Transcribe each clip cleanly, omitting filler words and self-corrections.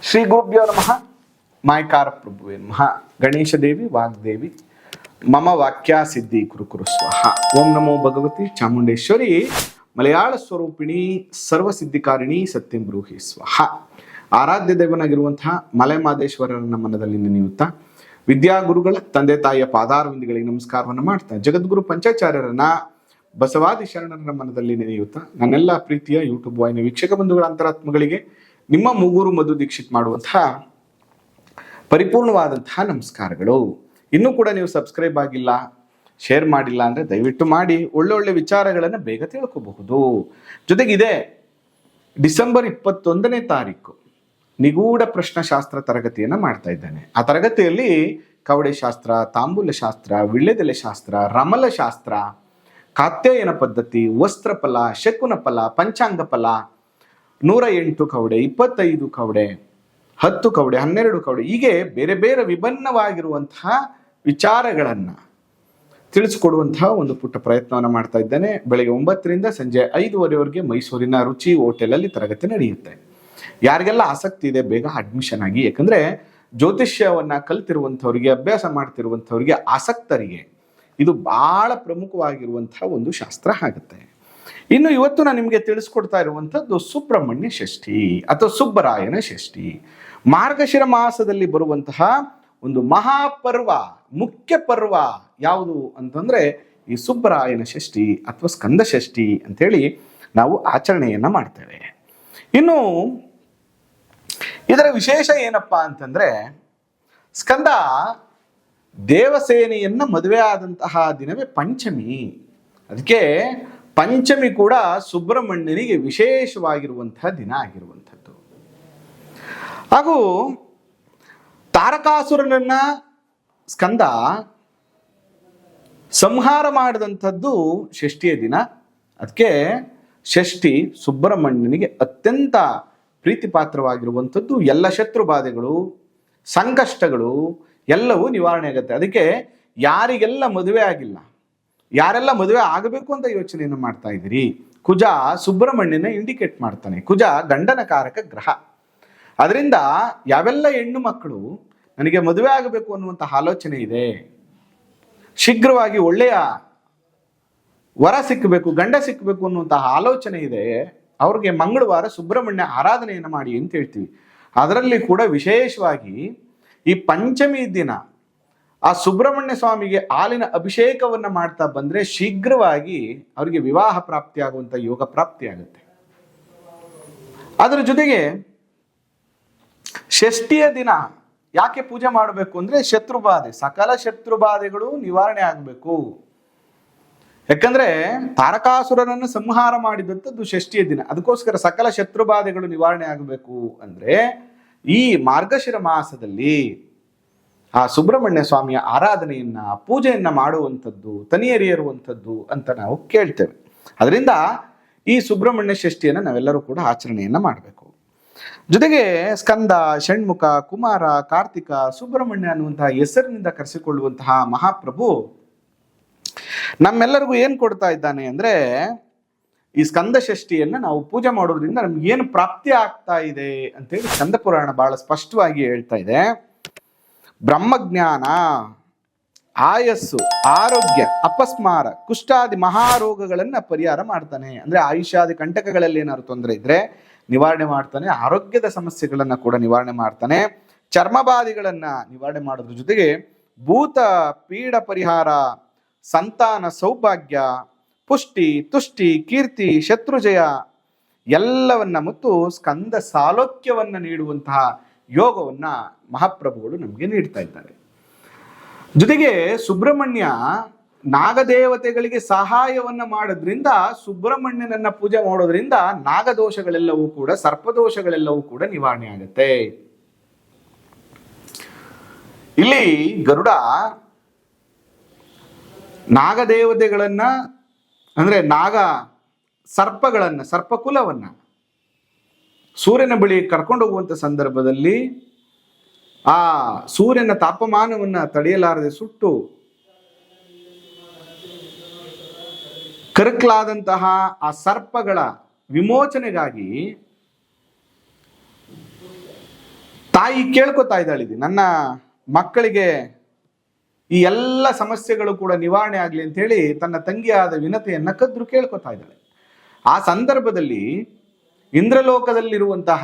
ಶ್ರೀ ಗುರುಭ್ಯೋ ನಮಃ. ಮಾಯಕಾರ ಪ್ರಭುವೇ ನಮಃ. ಗಣೇಶ ದೇವಿ ವಾಗ್ದೇವಿ ಮಮ ವಾಕ್ಯ ಸಿದ್ಧಿ ಕುರು ಸ್ವಾಹ. ಓಂ ನಮೋ ಭಗವತಿ ಚಾಮುಂಡೇಶ್ವರಿ ಮಲಯಾಳ ಸ್ವರೂಪಿಣಿ ಸರ್ವಸಿದ್ಧಿಕಾರಿಣಿ ಸತ್ಯಂ ಬ್ರೂಹಿ ಸ್ವಾಹ. ಆರಾಧ್ಯ ದೇವನಾಗಿರುವಂತಹ ಮಲೆಮಾದೇಶ್ವರರನ್ನ ಮನದಲ್ಲಿ ನೆನೆಯುತ್ತಾ ವಿದ್ಯಾಗುರುಗಳ ತಂದೆ ತಾಯಿಯ ಪಾದಾರವಿಂದಗಳಿಗೆ ನಮಸ್ಕಾರವನ್ನು ಮಾಡ್ತಾ ಜಗದ್ಗುರು ಪಂಚಾಚಾರ್ಯರನ್ನ ಬಸವಾದಿ ಶರಣರ ಮನದಲ್ಲಿ ನೆನೆಯುತ್ತಾ ನನ್ನೆಲ್ಲ ಪ್ರೀತಿಯ ಯೂಟ್ಯೂಬ್ ವಾಹಿನಿ ವೀಕ್ಷಕ ಬಂಧುಗಳ ಅಂತರಾತ್ಮಗಳಿಗೆ ನಿಮ್ಮ ಮೂಗೂರು ಮಧು ದೀಕ್ಷಿತ್ ಮಾಡುವಂತಹ ಪರಿಪೂರ್ಣವಾದಂತಹ ನಮಸ್ಕಾರಗಳು. ಇನ್ನೂ ಕೂಡ ನೀವು ಸಬ್ಸ್ಕ್ರೈಬ್ ಆಗಿಲ್ಲ, ಶೇರ್ ಮಾಡಿಲ್ಲ ಅಂದ್ರೆ ದಯವಿಟ್ಟು ಮಾಡಿ. ಒಳ್ಳೊಳ್ಳೆ ವಿಚಾರಗಳನ್ನು ಬೇಗ ತಿಳ್ಕೋಬಹುದು. ಜೊತೆಗಿದೆ ಡಿಸೆಂಬರ್ 21ನೇ ತಾರೀಕು ನಿಗೂಢ ಪ್ರಶ್ನಶಾಸ್ತ್ರ ತರಗತಿಯನ್ನ ಮಾಡ್ತಾ ಇದ್ದಾನೆ. ಆ ತರಗತಿಯಲ್ಲಿ ಕವಡೆ ಶಾಸ್ತ್ರ, ತಾಂಬೂಲ ಶಾಸ್ತ್ರ, ವಿಳ್ಳೆದೆಲೆ ಶಾಸ್ತ್ರ, ರಮಲ ಶಾಸ್ತ್ರ, ಕಾತ್ಯಾಯನ ಪದ್ಧತಿ, ವಸ್ತ್ರಫಲ, ಶಕುನ ಫಲ, ಪಂಚಾಂಗ ಫಲ, 108 ಕವಡೆ, 25 ಕವಡೆ, 10 ಕವಡೆ, 12 ಕವಡೆ, ಹೀಗೆ ಬೇರೆ ಬೇರೆ ವಿಭಿನ್ನವಾಗಿರುವಂತಹ ವಿಚಾರಗಳನ್ನ ತಿಳಿಸ್ಕೊಡುವಂತಹ ಒಂದು ಪುಟ್ಟ ಪ್ರಯತ್ನವನ್ನು ಮಾಡ್ತಾ ಇದ್ದೇನೆ. ಬೆಳಗ್ಗೆ 9ರಿಂದ ಸಂಜೆ 5:15ವರೆಗೆ ಮೈಸೂರಿನ ರುಚಿ ಹೋಟೆಲಲ್ಲಿ ತರಗತಿ ನಡೆಯುತ್ತೆ. ಯಾರಿಗೆಲ್ಲ ಆಸಕ್ತಿ ಇದೆ ಬೇಗ ಅಡ್ಮಿಷನ್ ಆಗಿ. ಯಾಕಂದ್ರೆ ಜ್ಯೋತಿಷ್ಯವನ್ನ ಕಲ್ತಿರುವಂಥವ್ರಿಗೆ, ಅಭ್ಯಾಸ ಮಾಡ್ತಿರುವಂಥವ್ರಿಗೆ, ಆಸಕ್ತರಿಗೆ ಇದು ಬಹಳ ಪ್ರಮುಖವಾಗಿರುವಂತಹ ಒಂದು ಶಾಸ್ತ್ರ ಆಗುತ್ತೆ. ಇನ್ನು ಇವತ್ತು ನಾನು ನಿಮಗೆ ತಿಳಿಸ್ಕೊಡ್ತಾ ಇರುವಂಥದ್ದು ಸುಬ್ರಹ್ಮಣ್ಯ ಷಷ್ಠಿ ಅಥವಾ ಸುಬ್ಬರಾಯನ ಷಷ್ಠಿ. ಮಾರ್ಗಶಿರ ಮಾಸದಲ್ಲಿ ಬರುವಂತಹ ಒಂದು ಮಹಾಪರ್ವ, ಮುಖ್ಯ ಪರ್ವ ಯಾವುದು ಅಂತಂದ್ರೆ ಈ ಸುಬ್ಬರಾಯನ ಷಷ್ಠಿ ಅಥವಾ ಸ್ಕಂದ ಷಷ್ಠಿ ಅಂತೇಳಿ ನಾವು ಆಚರಣೆಯನ್ನ ಮಾಡ್ತೇವೆ. ಇನ್ನು ಇದರ ವಿಶೇಷ ಏನಪ್ಪಾ ಅಂತಂದ್ರೆ, ಸ್ಕಂದ ದೇವಸೇನೆಯನ್ನ ಮದುವೆ ಆದಂತಹ ದಿನವೇ ಪಂಚಮಿ. ಅದಕ್ಕೆ ಪಂಚಮಿ ಕೂಡ ಸುಬ್ರಹ್ಮಣ್ಯನಿಗೆ ವಿಶೇಷವಾಗಿರುವಂತಹ ದಿನ ಆಗಿರುವಂಥದ್ದು. ಹಾಗೂ ತಾರಕಾಸುರನನ್ನ ಸ್ಕಂದ ಸಂಹಾರ ಮಾಡಿದಂಥದ್ದು ಷಷ್ಠಿಯ ದಿನ. ಅದಕ್ಕೆ ಷಷ್ಠಿ ಸುಬ್ರಹ್ಮಣ್ಯನಿಗೆ ಅತ್ಯಂತ ಪ್ರೀತಿಪಾತ್ರವಾಗಿರುವಂಥದ್ದು. ಎಲ್ಲ ಶತ್ರು ಬಾಧೆಗಳು, ಸಂಕಷ್ಟಗಳು ಎಲ್ಲವೂ ನಿವಾರಣೆ ಆಗುತ್ತೆ. ಅದಕ್ಕೆ ಯಾರಿಗೆಲ್ಲ ಮದುವೆ ಆಗಿಲ್ಲ, ಯಾರೆಲ್ಲ ಮದುವೆ ಆಗಬೇಕು ಅಂತ ಯೋಚನೆಯನ್ನು ಮಾಡ್ತಾ ಇದ್ದೀರಿ, ಕುಜ ಸುಬ್ರಹ್ಮಣ್ಯನ ಇಂಡಿಕೇಟ್ ಮಾಡ್ತಾನೆ. ಕುಜ ಗಂಡನ ಕಾರಕ ಗ್ರಹ. ಅದರಿಂದ ಯಾವೆಲ್ಲ ಹೆಣ್ಣು ಮಕ್ಕಳು ನನಗೆ ಮದುವೆ ಆಗಬೇಕು ಅನ್ನುವಂತಹ ಆಲೋಚನೆ ಇದೆ, ಶೀಘ್ರವಾಗಿ ಒಳ್ಳೆಯ ವರ ಸಿಕ್ಕಬೇಕು, ಗಂಡ ಸಿಕ್ಕಬೇಕು ಅನ್ನುವಂತಹ ಆಲೋಚನೆ ಇದೆ, ಅವ್ರಿಗೆ ಮಂಗಳವಾರ ಸುಬ್ರಹ್ಮಣ್ಯ ಆರಾಧನೆಯನ್ನು ಮಾಡಿ ಅಂತ ಹೇಳ್ತೀವಿ. ಅದರಲ್ಲಿ ಕೂಡ ವಿಶೇಷವಾಗಿ ಈ ಪಂಚಮಿ ದಿನ ಆ ಸುಬ್ರಹ್ಮಣ್ಯ ಸ್ವಾಮಿಗೆ ಹಾಲಿನ ಅಭಿಷೇಕವನ್ನ ಮಾಡ್ತಾ ಬಂದ್ರೆ ಶೀಘ್ರವಾಗಿ ಅವರಿಗೆ ವಿವಾಹ ಪ್ರಾಪ್ತಿಯಾಗುವಂತ ಯೋಗ ಪ್ರಾಪ್ತಿಯಾಗುತ್ತೆ. ಅದರ ಜೊತೆಗೆ ಷಷ್ಠಿಯ ದಿನ ಯಾಕೆ ಪೂಜೆ ಮಾಡಬೇಕು ಅಂದ್ರೆ ಶತ್ರುಬಾಧೆ, ಸಕಲ ಶತ್ರುಬಾಧೆಗಳು ನಿವಾರಣೆ ಆಗಬೇಕು. ಯಾಕಂದ್ರೆ ತಾರಕಾಸುರನನ್ನು ಸಂಹಾರ ಮಾಡಿದಂಥದ್ದು ಷಷ್ಠಿಯ ದಿನ. ಅದಕ್ಕೋಸ್ಕರ ಸಕಲ ಶತ್ರುಬಾಧೆಗಳು ನಿವಾರಣೆ ಆಗಬೇಕು ಅಂದ್ರೆ ಈ ಮಾರ್ಗಶಿರ ಮಾಸದಲ್ಲಿ ಆ ಸುಬ್ರಹ್ಮಣ್ಯ ಸ್ವಾಮಿಯ ಆರಾಧನೆಯನ್ನ, ಪೂಜೆಯನ್ನ ಮಾಡುವಂಥದ್ದು, ತನಿಯರಿಯರುವಂಥದ್ದು ಅಂತ ನಾವು ಕೇಳ್ತೇವೆ. ಅದರಿಂದ ಈ ಸುಬ್ರಹ್ಮಣ್ಯ ಷಷ್ಠಿಯನ್ನು ನಾವೆಲ್ಲರೂ ಕೂಡ ಆಚರಣೆಯನ್ನ ಮಾಡಬೇಕು. ಜೊತೆಗೆ ಸ್ಕಂದ, ಷಣ್ಮುಖ, ಕುಮಾರ, ಕಾರ್ತಿಕ, ಸುಬ್ರಹ್ಮಣ್ಯ ಅನ್ನುವಂತಹ ಹೆಸರಿನಿಂದ ಕರೆಸಿಕೊಳ್ಳುವಂತಹ ಮಹಾಪ್ರಭು ನಮ್ಮೆಲ್ಲರಿಗೂ ಏನ್ ಕೊಡ್ತಾ ಇದ್ದಾನೆ ಅಂದ್ರೆ, ಈ ಸ್ಕಂದ ಷಷ್ಠಿಯನ್ನ ನಾವು ಪೂಜೆ ಮಾಡೋದ್ರಿಂದ ನಮ್ಗೆ ಏನು ಪ್ರಾಪ್ತಿ ಆಗ್ತಾ ಇದೆ ಅಂತೇಳಿ ಸ್ಕಂದ ಪುರಾಣ ಬಹಳ ಸ್ಪಷ್ಟವಾಗಿ ಹೇಳ್ತಾ ಇದೆ. ಬ್ರಹ್ಮಜ್ಞಾನ, ಆಯಸ್ಸು, ಆರೋಗ್ಯ, ಅಪಸ್ಮಾರ, ಕುಷ್ಠಾದಿ ಮಹಾರೋಗಗಳನ್ನ ಪರಿಹಾರ ಮಾಡ್ತಾನೆ. ಅಂದ್ರೆ ಆಯುಷ್ಯಾದಿ ಕಂಟಕಗಳಲ್ಲಿ ಏನಾದ್ರು ತೊಂದರೆ ಇದ್ರೆ ನಿವಾರಣೆ ಮಾಡ್ತಾನೆ. ಆರೋಗ್ಯದ ಸಮಸ್ಯೆಗಳನ್ನ ಕೂಡ ನಿವಾರಣೆ ಮಾಡ್ತಾನೆ. ಚರ್ಮಬಾಧಿಗಳನ್ನ ನಿವಾರಣೆ ಮಾಡೋದ್ರ ಜೊತೆಗೆ ಭೂತ ಪೀಡ ಪರಿಹಾರ, ಸಂತಾನ ಸೌಭಾಗ್ಯ, ಪುಷ್ಟಿ, ತುಷ್ಟಿ, ಕೀರ್ತಿ, ಶತ್ರುಜಯ ಎಲ್ಲವನ್ನ ಮತ್ತು ಸ್ಕಂದ ಸಾಲೋಕ್ಯವನ್ನ ನೀಡುವಂತಹ ಯೋಗವನ್ನ ಮಹಾಪ್ರಭುಗಳು ನಮಗೆ ನೀಡ್ತಾ ಇದ್ದಾರೆ. ಜೊತೆಗೆ ಸುಬ್ರಹ್ಮಣ್ಯ ನಾಗದೇವತೆಗಳಿಗೆ ಸಹಾಯವನ್ನ ಮಾಡೋದ್ರಿಂದ, ಸುಬ್ರಹ್ಮಣ್ಯನನ್ನ ಪೂಜೆ ಮಾಡೋದ್ರಿಂದ ನಾಗದೋಷಗಳೆಲ್ಲವೂ ಕೂಡ, ಸರ್ಪದೋಷಗಳೆಲ್ಲವೂ ಕೂಡ ನಿವಾರಣೆ ಆಗುತ್ತೆ. ಇಲ್ಲಿ ಗರುಡ ನಾಗದೇವತೆಗಳನ್ನ ಅಂದ್ರೆ ನಾಗ ಸರ್ಪಗಳನ್ನ, ಸರ್ಪಕುಲವನ್ನ ಸೂರ್ಯನ ಬಳಿ ಕರ್ಕೊಂಡು ಹೋಗುವಂತ ಸಂದರ್ಭದಲ್ಲಿ ಆ ಸೂರ್ಯನ ತಾಪಮಾನವನ್ನ ತಡೆಯಲಾರದೆ ಸುಟ್ಟು ಕರಕಲಾದಂತಹ ಆ ಸರ್ಪಗಳ ವಿಮೋಚನೆಗಾಗಿ ತಾಯಿ ಕೇಳ್ಕೊತಾ ಇದ್ದಾಳೆ, ನನ್ನ ಮಕ್ಕಳಿಗೆ ಈ ಎಲ್ಲ ಸಮಸ್ಯೆಗಳು ಕೂಡ ನಿವಾರಣೆ ಆಗ್ಲಿ ಅಂತ ಹೇಳಿ ತನ್ನ ತಂಗಿಯಾದ ವಿನತೆಯನ್ನ ಕದ್ರು ಕೇಳ್ಕೊತಾ ಇದ್ದಾಳೆ. ಆ ಸಂದರ್ಭದಲ್ಲಿ ಇಂದ್ರಲೋಕದಲ್ಲಿರುವಂತಹ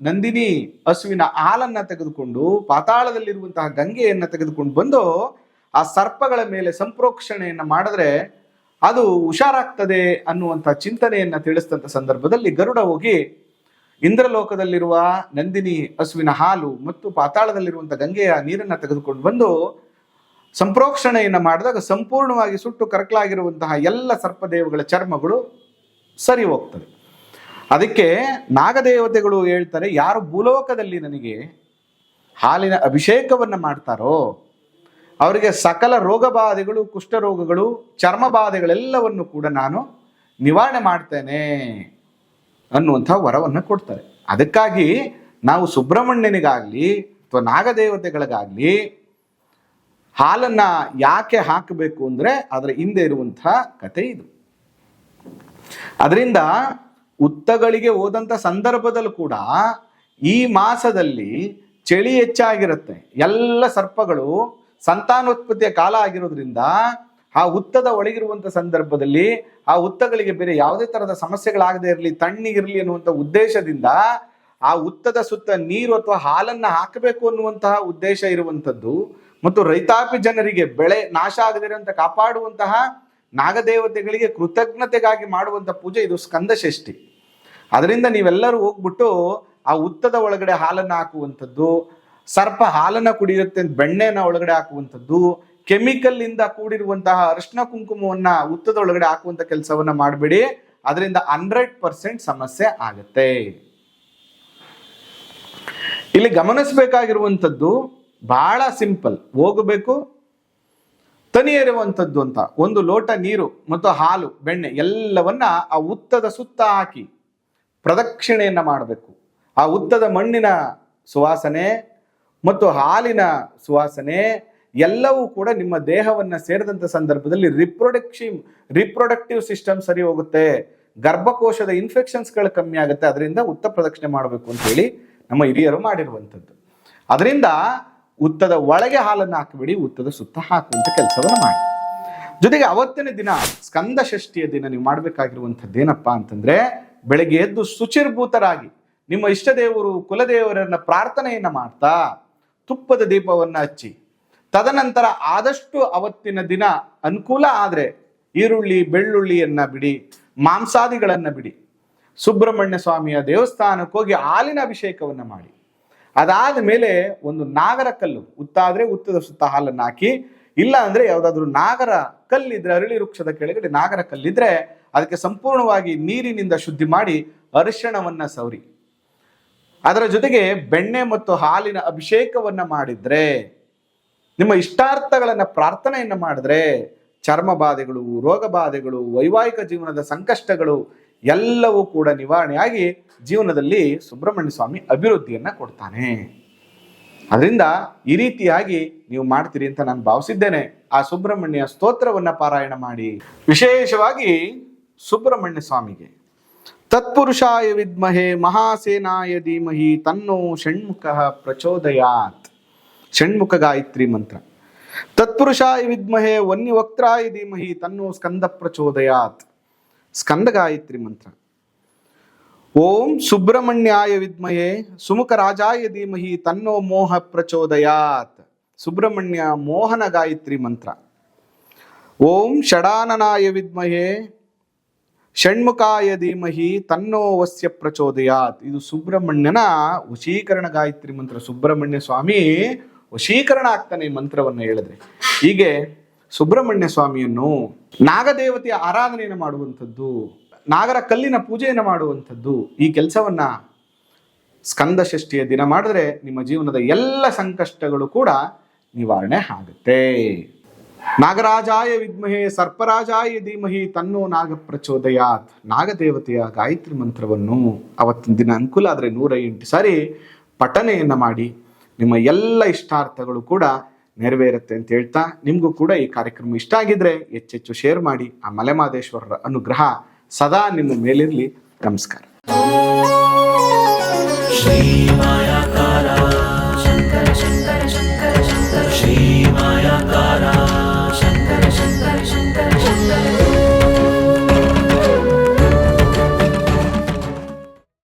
ನಂದಿನಿ ಹಸುವಿನ ಹಾಲನ್ನ ತೆಗೆದುಕೊಂಡು ಪಾತಾಳದಲ್ಲಿರುವಂತಹ ಗಂಗೆಯನ್ನ ತೆಗೆದುಕೊಂಡು ಬಂದು ಆ ಸರ್ಪಗಳ ಮೇಲೆ ಸಂಪ್ರೋಕ್ಷಣೆಯನ್ನ ಮಾಡಿದ್ರೆ ಅದು ಹುಷಾರಾಗ್ತದೆ ಅನ್ನುವಂಥ ಚಿಂತನೆಯನ್ನ ತಿಳಿಸಿದಂಥ ಸಂದರ್ಭದಲ್ಲಿ ಗರುಡ ಹೋಗಿ ಇಂದ್ರಲೋಕದಲ್ಲಿರುವ ನಂದಿನಿ ಹಸುವಿನ ಹಾಲು ಮತ್ತು ಪಾತಾಳದಲ್ಲಿರುವಂಥ ಗಂಗೆಯ ನೀರನ್ನ ತೆಗೆದುಕೊಂಡು ಬಂದು ಸಂಪ್ರೋಕ್ಷಣೆಯನ್ನು ಮಾಡಿದಾಗ ಸಂಪೂರ್ಣವಾಗಿ ಸುಟ್ಟು ಕರಕಲಾಗಿರುವಂತಹ ಎಲ್ಲ ಸರ್ಪದೇವಗಳ ಚರ್ಮಗಳು ಸರಿ ಹೋಗ್ತದೆ. ಅದಕ್ಕೆ ನಾಗದೇವತೆಗಳು ಹೇಳ್ತಾರೆ, ಯಾರು ಭೂಲೋಕದಲ್ಲಿ ನನಗೆ ಹಾಲಿನ ಅಭಿಷೇಕವನ್ನು ಮಾಡ್ತಾರೋ ಅವರಿಗೆ ಸಕಲ ರೋಗ ಬಾಧೆಗಳು, ಕುಷ್ಠರೋಗಗಳು, ಚರ್ಮ ಬಾಧೆಗಳೆಲ್ಲವನ್ನು ಕೂಡ ನಾನು ನಿವಾರಣೆ ಮಾಡ್ತೇನೆ ಅನ್ನುವಂಥ ವರವನ್ನು ಕೊಡ್ತಾರೆ. ಅದಕ್ಕಾಗಿ ನಾವು ಸುಬ್ರಹ್ಮಣ್ಯನಿಗಾಗ್ಲಿ ಅಥವಾ ನಾಗದೇವತೆಗಳಿಗಾಗ್ಲಿ ಹಾಲನ್ನ ಯಾಕೆ ಹಾಕಬೇಕು ಅಂದ್ರೆ ಅದರ ಹಿಂದೆ ಇರುವಂತಹ ಕಥೆ ಇದು. ಅದರಿಂದ ಉತ್ತಗಳಿಗೆ ಹೋದಂಥ ಸಂದರ್ಭದಲ್ಲೂ ಕೂಡ ಈ ಮಾಸದಲ್ಲಿ ಚಳಿ ಹೆಚ್ಚಾಗಿರುತ್ತೆ, ಎಲ್ಲ ಸರ್ಪಗಳು ಸಂತಾನೋತ್ಪತ್ತಿಯ ಕಾಲ ಆಗಿರೋದ್ರಿಂದ ಆ ಉತ್ತದ ಒಳಗಿರುವಂಥ ಸಂದರ್ಭದಲ್ಲಿ ಆ ಉತ್ತಗಳಿಗೆ ಬೇರೆ ಯಾವುದೇ ತರಹದ ಸಮಸ್ಯೆಗಳಾಗದೇ ಇರಲಿ, ತಣ್ಣಗಿರಲಿ ಅನ್ನುವಂಥ ಉದ್ದೇಶದಿಂದ ಆ ಉತ್ತದ ಸುತ್ತ ನೀರು ಅಥವಾ ಹಾಲನ್ನ ಹಾಕಬೇಕು ಅನ್ನುವಂತಹ ಉದ್ದೇಶ ಇರುವಂಥದ್ದು ಮತ್ತು ರೈತಾಪಿ ಜನರಿಗೆ ಬೆಳೆ ನಾಶ ಆಗದಿರುವಂತ ಕಾಪಾಡುವಂತಹ ನಾಗದೇವತೆಗಳಿಗೆ ಕೃತಜ್ಞತೆಗಾಗಿ ಮಾಡುವಂತ ಪೂಜೆ ಇದು ಸ್ಕಂದ ಷಷ್ಠಿ. ಅದರಿಂದ ನೀವೆಲ್ಲರೂ ಹೋಗ್ಬಿಟ್ಟು ಆ ಉತ್ತದ ಒಳಗಡೆ ಹಾಲನ್ನು ಹಾಕುವಂಥದ್ದು, ಸರ್ಪ ಹಾಲನ್ನ ಕುಡಿಯುತ್ತೆ ಅಂತ ಬೆಣ್ಣೆನ ಒಳಗಡೆ ಹಾಕುವಂಥದ್ದು, ಕೆಮಿಕಲ್ ಇಂದ ಕೂಡಿರುವಂತಹ ಅರಿಶಿನ ಕುಂಕುಮವನ್ನ ಉತ್ತದ ಒಳಗಡೆ ಹಾಕುವಂತ ಕೆಲಸವನ್ನ ಮಾಡಬೇಡಿ. ಅದರಿಂದ 100% ಸಮಸ್ಯೆ ಆಗತ್ತೆ. ಇಲ್ಲಿ ಗಮನಿಸಬೇಕಾಗಿರುವಂಥದ್ದು ಬಹಳ ಸಿಂಪಲ್, ಹೋಗಬೇಕು ತನಿಯರುವಂಥದ್ದು ಅಂತ ಒಂದು ಲೋಟ ನೀರು ಮತ್ತು ಹಾಲು ಬೆಣ್ಣೆ ಎಲ್ಲವನ್ನ ಆ ಉತ್ತದ ಸುತ್ತ ಹಾಕಿ ಪ್ರದಕ್ಷಿಣೆಯನ್ನ ಮಾಡಬೇಕು. ಆ ಉತ್ತದ ಮಣ್ಣಿನ ಸುವಾಸನೆ ಮತ್ತು ಹಾಲಿನ ಸುವಾಸನೆ ಎಲ್ಲವೂ ಕೂಡ ನಿಮ್ಮ ದೇಹವನ್ನ ಸೇರಿದಂಥ ಸಂದರ್ಭದಲ್ಲಿ ರಿಪ್ರೊಡಕ್ಟಿವ್ ಸಿಸ್ಟಮ್ ಸರಿ ಹೋಗುತ್ತೆ, ಗರ್ಭಕೋಶದ ಇನ್ಫೆಕ್ಷನ್ಸ್ಗಳು ಕಮ್ಮಿ ಆಗುತ್ತೆ. ಅದರಿಂದ ಉತ್ತ ಪ್ರದಕ್ಷಿಣೆ ಮಾಡಬೇಕು ಅಂತ ಹೇಳಿ ನಮ್ಮ ಹಿರಿಯರು ಮಾಡಿರುವಂಥದ್ದು. ಅದರಿಂದ ಉತ್ತದ ಒಳಗೆ ಹಾಲನ್ನು ಹಾಕಬೇಡಿ, ಉತ್ತದ ಸುತ್ತ ಹಾಕುವಂತ ಕೆಲಸವನ್ನು ಮಾಡಿ. ಜೊತೆಗೆ ಅವತ್ತಿನ ದಿನ ಸ್ಕಂದ ಷಷ್ಠಿಯ ದಿನ ನೀವು ಮಾಡಬೇಕಾಗಿರುವಂಥದ್ದು ಏನಪ್ಪಾ ಅಂತಂದ್ರೆ, ಬೆಳಗ್ಗೆ ಎದ್ದು ಶುಚಿರ್ಭೂತರಾಗಿ ನಿಮ್ಮ ಇಷ್ಟ ದೇವರು ಕುಲದೇವರನ್ನ ಪ್ರಾರ್ಥನೆಯನ್ನ ಮಾಡ್ತಾ ತುಪ್ಪದ ದೀಪವನ್ನ ಹಚ್ಚಿ, ತದನಂತರ ಆದಷ್ಟು ಅವತ್ತಿನ ದಿನ ಅನುಕೂಲ ಆದ್ರೆ ಈರುಳ್ಳಿ ಬೆಳ್ಳುಳ್ಳಿಯನ್ನ ಬಿಡಿ, ಮಾಂಸಾದಿಗಳನ್ನ ಬಿಡಿ, ಸುಬ್ರಹ್ಮಣ್ಯ ಸ್ವಾಮಿಯ ದೇವಸ್ಥಾನಕ್ಕೆ ಹೋಗಿ ಹಾಲಿನ ಅಭಿಷೇಕವನ್ನ ಮಾಡಿ, ಅದಾದ ಮೇಲೆ ಒಂದು ನಾಗರ ಕಲ್ಲು, ಉತ್ತಾದ್ರೆ ಉತ್ತದ ಸುತ್ತ ಹಾಲನ್ನು ಹಾಕಿ, ಇಲ್ಲ ಅಂದ್ರೆ ಯಾವ್ದಾದ್ರು ನಾಗರ ಕಲ್ಲಿದ್ರೆ ಅರಳಿ ವೃಕ್ಷದ ಕೆಳಗಡೆ ನಾಗರ ಕಲ್ಲಿದ್ರೆ ಅದಕ್ಕೆ ಸಂಪೂರ್ಣವಾಗಿ ನೀರಿನಿಂದ ಶುದ್ಧಿ ಮಾಡಿ ಅರಿಶಿಣವನ್ನ ಸವರಿ ಅದರ ಜೊತೆಗೆ ಬೆಣ್ಣೆ ಮತ್ತು ಹಾಲಿನ ಅಭಿಷೇಕವನ್ನ ಮಾಡಿದ್ರೆ, ನಿಮ್ಮ ಇಷ್ಟಾರ್ಥಗಳನ್ನ ಪ್ರಾರ್ಥನೆಯನ್ನ ಮಾಡಿದ್ರೆ ಚರ್ಮ ಬಾಧೆಗಳು, ರೋಗ ಬಾಧೆಗಳು, ವೈವಾಹಿಕ ಜೀವನದ ಸಂಕಷ್ಟಗಳು ಎಲ್ಲವೂ ಕೂಡ ನಿವಾರಣೆಯಾಗಿ ಜೀವನದಲ್ಲಿ ಸುಬ್ರಹ್ಮಣ್ಯ ಸ್ವಾಮಿ ಅಭಿವೃದ್ಧಿಯನ್ನ ಕೊಡ್ತಾನೆ. ಅದರಿಂದ ಈ ರೀತಿಯಾಗಿ ನೀವು ಮಾಡ್ತೀರಿ ಅಂತ ನಾನು ಭಾವಿಸಿದ್ದೇನೆ. ಆ ಸುಬ್ರಹ್ಮಣ್ಯ ಸ್ತೋತ್ರವನ್ನ ಪಾರಾಯಣ ಮಾಡಿ. ವಿಶೇಷವಾಗಿ ಸುಬ್ರಹ್ಮಣ್ಯ ಸ್ವಾಮಿಗೆ ತತ್ಪುರುಷಾಯ ವಿದ್ಮಹೇ ಮಹಾಸೇನಾಯ ಧೀಮಹಿ ತನ್ನೋ ಷಣ್ಮುಖ ಪ್ರಚೋದಯಾತ್, ಷಣ್ಮುಖ ಗಾಯತ್ರಿ ಮಂತ್ರ. ತತ್ಪುರುಷಾಯ ವಿದ್ಮಹೇ ವನ್ಯವಕ್ತ್ರಾಯ ಧೀಮಹಿ ತನ್ನೋ ಸ್ಕಂದ ಪ್ರಚೋದಯಾತ್, ಸ್ಕಂದ ಗಾಯತ್ರಿ ಮಂತ್ರ. ಓಂ ಸುಬ್ರಹ್ಮಣ್ಯಾಯ ವಿದ್ಮಹೇ ಸುಮುಖ ರಾಜಾಯ ಧೀಮಹಿ ತನ್ನೋ ಮೋಹ ಪ್ರಚೋದಯಾತ್, ಸುಬ್ರಹ್ಮಣ್ಯ ಮೋಹನ ಗಾಯತ್ರಿ ಮಂತ್ರ. ಓಂ ಷಡಾನನಾಯ ವಿದ್ಮಹೇ ಷಣ್ಮುಖಾಯ ಧೀಮಹಿ ತನ್ನೋ ವಸ್ಯ ಪ್ರಚೋದಯಾತ್, ಇದು ಸುಬ್ರಹ್ಮಣ್ಯನ ವಶೀಕರಣ ಗಾಯತ್ರಿ ಮಂತ್ರ. ಸುಬ್ರಹ್ಮಣ್ಯ ಸ್ವಾಮಿ ವಶೀಕರಣ ಆಗ್ತಾನೆ ಈ ಮಂತ್ರವನ್ನು ಹೇಳಿದ್ರೆ. ಹೀಗೆ ಸುಬ್ರಹ್ಮಣ್ಯ ಸ್ವಾಮಿಯನ್ನು ನಾಗದೇವತೆಯ ಆರಾಧನೆಯನ್ನು ಮಾಡುವಂಥದ್ದು, ನಾಗರ ಕಲ್ಲಿನ ಪೂಜೆಯನ್ನು ಮಾಡುವಂಥದ್ದು, ಈ ಕೆಲಸವನ್ನ ಸ್ಕಂದ ಷಷ್ಠಿಯ ದಿನ ಮಾಡಿದ್ರೆ ನಿಮ್ಮ ಜೀವನದ ಎಲ್ಲ ಸಂಕಷ್ಟಗಳು ಕೂಡ ನಿವಾರಣೆ ಆಗುತ್ತೆ. ನಾಗರಾಜಾಯ ವಿದ್ಮಹೇ ಸರ್ಪರಾಜಾಯ ಧೀಮಹಿ ತನ್ನೋ ನಾಗ ಪ್ರಚೋದಯಾತ್, ನಾಗದೇವತೆಯ ಗಾಯತ್ರಿ ಮಂತ್ರವನ್ನು ಅವತ್ತಿನ ದಿನ ಅನುಕೂಲ ಆದರೆ 108 ಸಾರಿ ಪಠನೆಯನ್ನ ಮಾಡಿ ನಿಮ್ಮ ಎಲ್ಲ ಇಷ್ಟಾರ್ಥಗಳು ಕೂಡ ನೆರವೇರುತ್ತೆ ಅಂತ ಹೇಳ್ತಾ, ನಿಮಗೂ ಕೂಡ ಈ ಕಾರ್ಯಕ್ರಮ ಇಷ್ಟ ಆಗಿದ್ರೆ ಹೆಚ್ಚೆಚ್ಚು ಶೇರ್ ಮಾಡಿ. ಆ ಮಲೆಮಹದೇಶ್ವರರ ಅನುಗ್ರಹ ಸದಾ ನಿಮ್ಮ ಮೇಲಿರಲಿ. ನಮಸ್ಕಾರ.